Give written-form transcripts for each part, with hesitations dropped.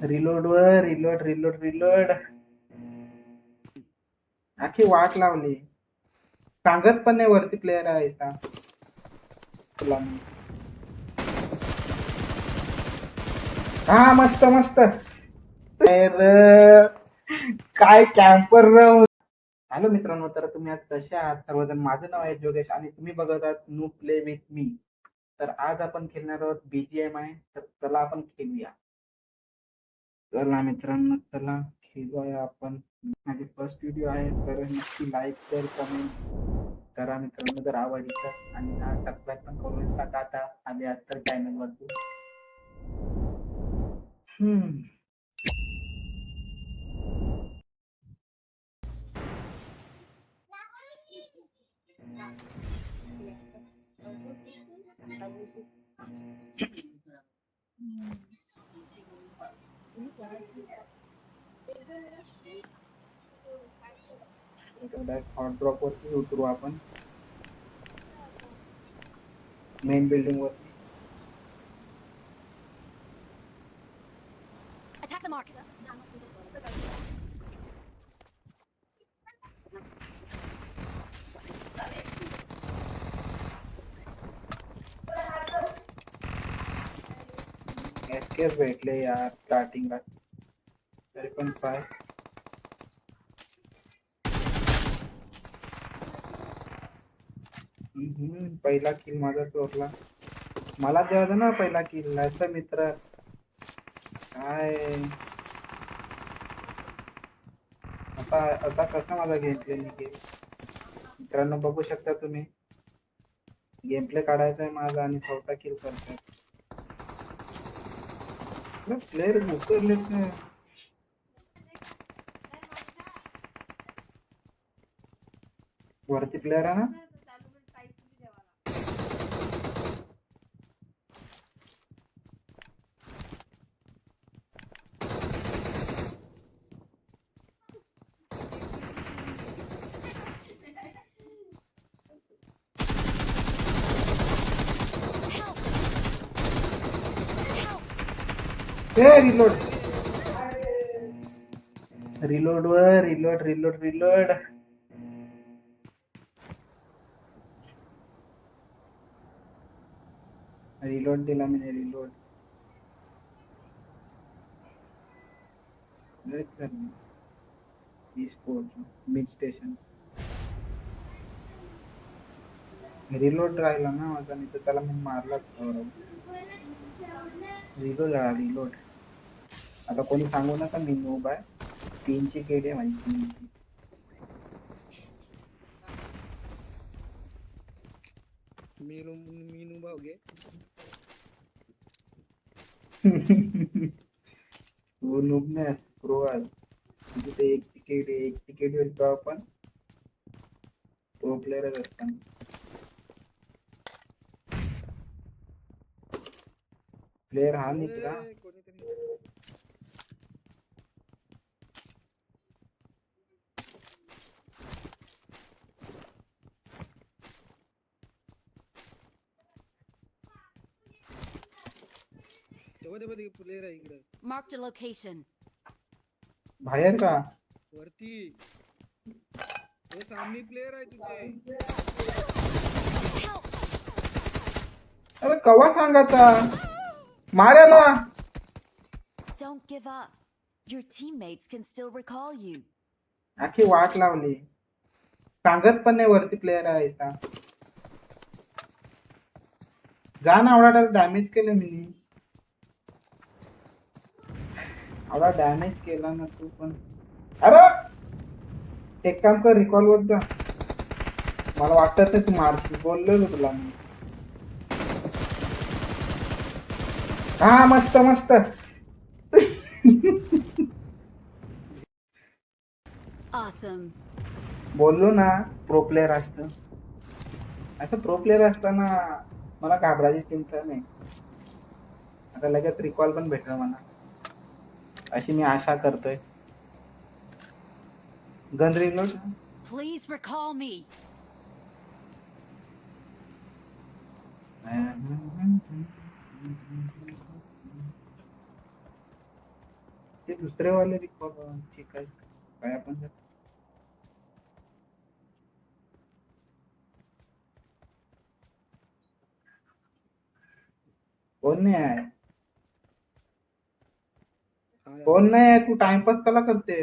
Reload वर reload reload reload. आखी वाट लावली. सांगत पण नाही वरती प्लेयर आहे का तुला मी. हा मस्त मस्त. तर काय कॅम्पर. हॅलो मित्रांनो, तर तुम्ही आज कसे आहात सर्वजण. माझं नाव आहे जोगेश आणि तुम्ही बघत आहात न्यू प्ले विथ मी. तर आज आपण खेळणार आहोत BGMI. तर चला आपण खेळूया. चला मित्रांनो, चला खेळूया आपण. माझी फर्स्ट व्हिडिओ आहे तर नक्की लाईक शेअर कमेंट करा मित्रांनो जर आवडली तर. आणि सबस्क्राईब पण करून टाका आता आधी आज तर चॅनल वरती. हॉट ड्रॉप वरती उतरू आपण. मेन बिल्डिंग वरती. Attack the mark. एस्केप भेटले यार स्टार्टिंगला. तरी पण काय पहिला किल माझा चोरला. मला द्यावा ना पहिला किल. असं मित्र काय. आता आता कसा माझा गेम प्ले निघेल मित्रांनो, बघू शकता तुम्ही. गेम प्ले काढायचा आहे माझा आणि चौथा किल करतोय. प्लेयर उतरलेच नाही. वरती प्लेयर आहे ना. रिलोड रिलोड वर रिलोड रिलोड रिलोड. रिलोड दिला मी रिलोड. मिड स्टेशन रिलोड राहिला ना माझा. नाही तर त्याला मी मारलाच. Reload reload. आता कोणी सांगू नका मी नूब आहे. 3ची केडी आहे माझी 3ची. मीनू भावगे. तू नूब नाही प्रो आहे. तिथे एक तिकीट होतो आपण. प्रो प्लेयरच असतात. प्लेयर हा मित्रा. प्लेयर आहे इकडे Marked a location. बाहेर का. वरती. वो सामने प्लेयर आहे तुझे. Help! अरे कवा सांगायचा. मारायला. Don't give up. Your teammates can still recall you. आखी वाट लावली. सांगत पण नाही वरती प्लेयर आहे का. जा ना. एवढा डॅमेज केलं मी. एवढा डॅमेज केला ना तू पण. अरे एक काम कर रिकॉल वर जा. मला वाटत नाही तू मारशील. बोललो तुला मी. हा मस्त मस्त. Awesome. बोललो ना प्रो प्लेयर असतं. असं प्रो प्लेयर असताना मला घाबरायची चिंता नाही. आता लगेच रिकॉल पण भेटलं मला. अशी मी आशा करतोय. Gun reload. Please recall me. ते दुसरे वाले रिकॉर्ड ठीक आहे काय आपण कोण नाही आहे हाय कोण आवाज. नाही आहे तू टाइमपास कला करते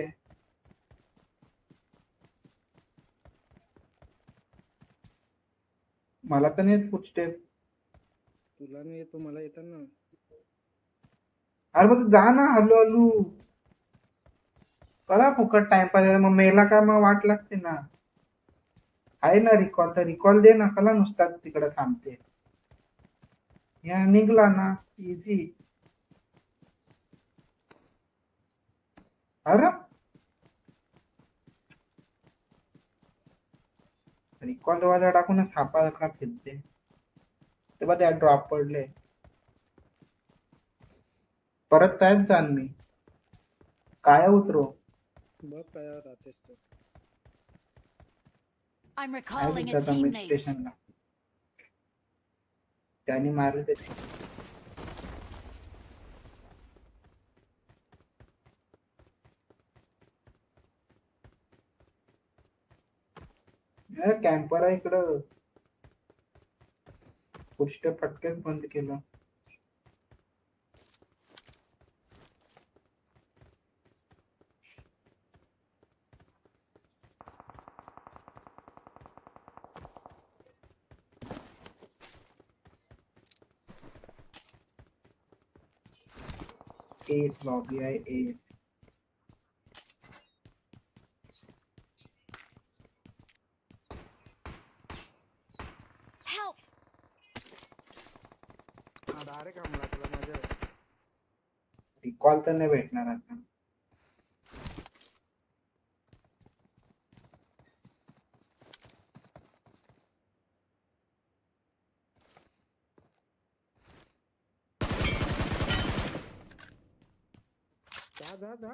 मला तर नाही फुटस्टेप तुला नाही येतो मला येतात ना. अरे मग तू जा ना हलू हलू करा फुकट टाइमपास मग मेला का मग वाट लागते ना आहे ना रिकॉर्ड तर रिकॉर्ड दे ना कला नुसता तिकडे थांबते या निघला ना इझी अरे रिकॉर्ड वाजा टाकून सापा का फिरते तेव्हा त्या ड्रॉप पडले परत त्याच जाण मी काय उतरो बघ काय राहतेस तर. I'm काय recalling a दिसत मिड teammate. स्टेशनला त्यांनी मारले ते कॅम्पर आहे इकडं पुष्ट फटक्यात बंद केलं एस लॉबी आहे एस Help! हा डायरेक्ट हमला तुला मजा आहे. रिकॉल तर नाही भेटणार आता जा जा जा.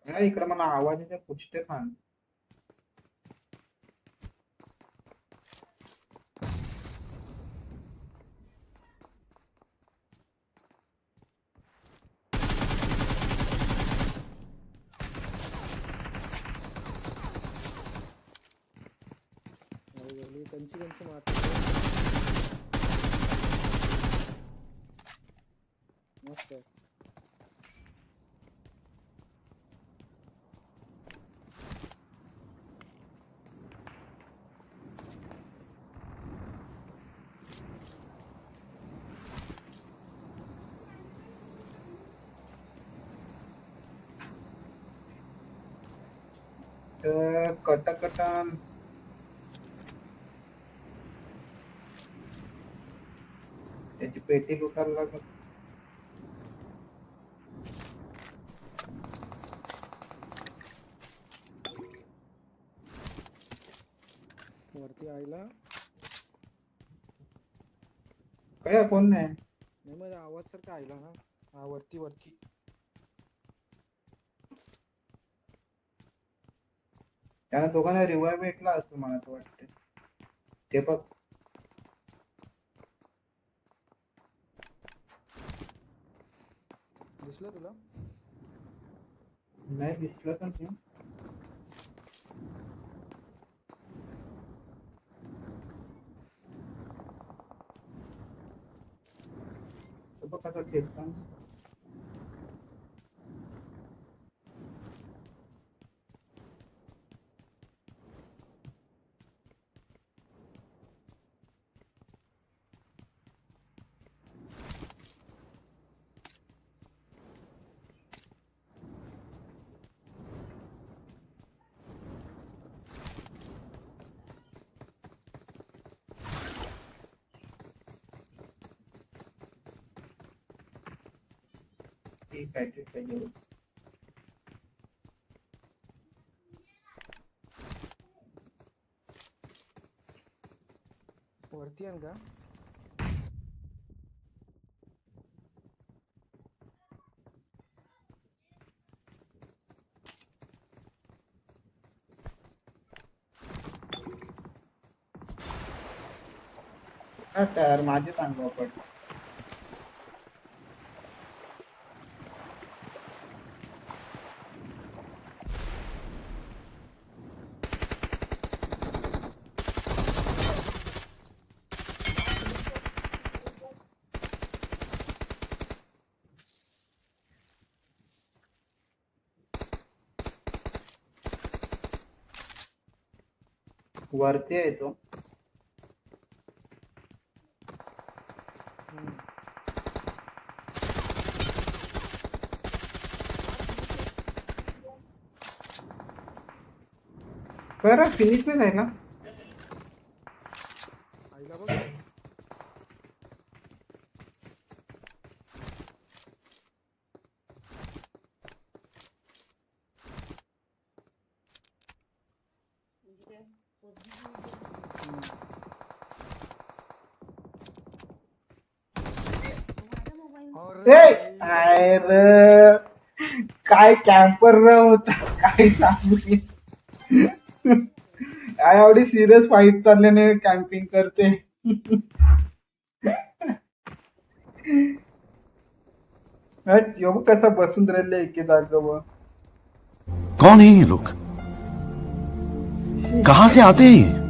इकडे मला आवाज येते पुष्टे खान कंची कंची मारते. मस्त आहे. कटकटन त्याची पेटी लुटायला लागत वरती आईला काय कोण नाही नाही माझा आवाज सारखा आईला ना. हा वरती वरती. त्याला दोघांना रिवाय भेटला असं मला तर वाटतं ते बघ दिसलं तुला. नाही दिसलं तर नाही तो बघ कसा खेळता ठीक आहे घेऊ वरती आहे का. हा यार माझे चांगलं पड वरती आहे तो. हम्म. बरं फिनिश नाही आहे ना. आईला बघ. ए अरे काय कॅम्पर होता काय सांगू मी. काय एवढी सिरियस फाईट चालल्याने कॅम्पिंग करते. कसा बसून राहिले एके जागेवर. कौन है ये लोग? कहां से आते हैं ये?